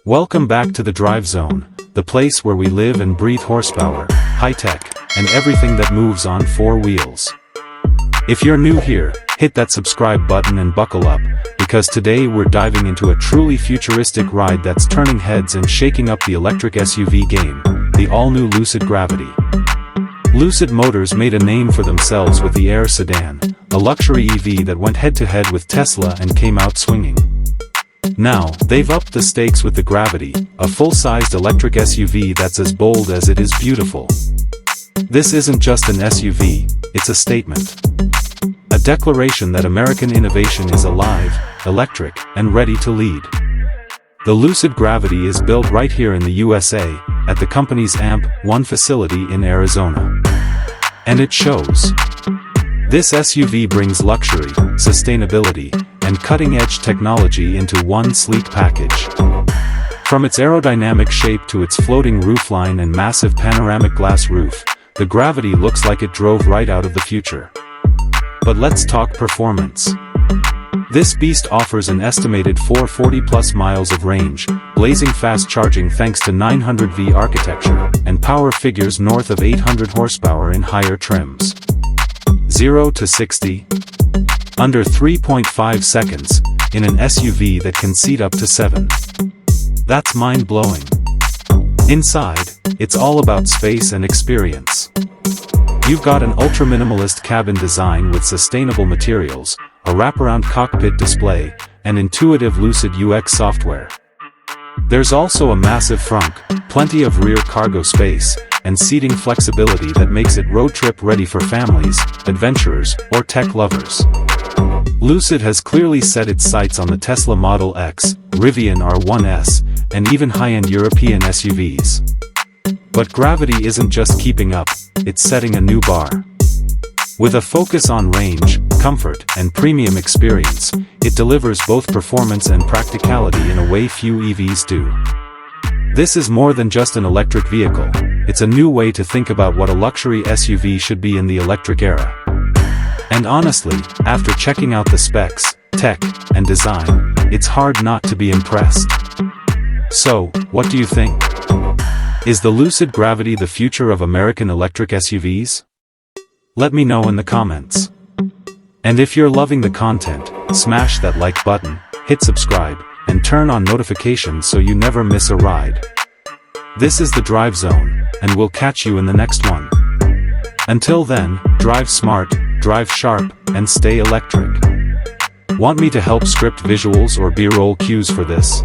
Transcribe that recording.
Welcome back to the Drive Zone, the place where we live and breathe horsepower, high-tech, and everything that moves on four wheels. If you're new here, hit that subscribe button and buckle up, because today we're diving into a truly futuristic ride that's turning heads and shaking up the electric SUV game, the all-new Lucid Gravity. Lucid Motors made a name for themselves with the Air sedan, a luxury EV that went head-to-head with Tesla and came out swinging. Now, they've upped the stakes with the Gravity, a full-sized electric SUV that's as bold as it is beautiful. This isn't just an SUV, it's a statement. A declaration that American innovation is alive, electric, and ready to lead. The Lucid Gravity is built right here in the USA, at the company's AMP-1 facility in Arizona. And it shows. This SUV brings luxury, sustainability, and cutting-edge technology into one sleek package. From its aerodynamic shape to its floating roofline and massive panoramic glass roof, the Gravity looks like it drove right out of the future. But let's talk performance. This beast offers an estimated 440+ miles of range, blazing fast charging thanks to 900V architecture, and power figures north of 800 horsepower in higher trims. 0 to 60 under 3.5 seconds, in an SUV that can seat up to 7. That's mind-blowing. Inside, it's all about space and experience. You've got an ultra-minimalist cabin design with sustainable materials, a wraparound cockpit display, and intuitive Lucid UX software. There's also a massive frunk, plenty of rear cargo space, and seating flexibility that makes it road trip ready for families, adventurers, or tech lovers. Lucid has clearly set its sights on the Tesla Model X, Rivian R1S, and even high-end European SUVs. But Gravity isn't just keeping up, it's setting a new bar. With a focus on range, comfort, and premium experience, it delivers both performance and practicality in a way few EVs do. This is more than just an electric vehicle, it's a new way to think about what a luxury SUV should be in the electric era. And honestly, after checking out the specs, tech, and design, it's hard not to be impressed. So, what do you think? Is the Lucid Gravity the future of American electric SUVs? Let me know in the comments. And if you're loving the content, smash that like button, hit subscribe, and turn on notifications so you never miss a ride. This is the Drive Zone, and we'll catch you in the next one. Until then, drive smart, drive sharp, and stay electric. Want me to help script visuals or B-roll cues for this?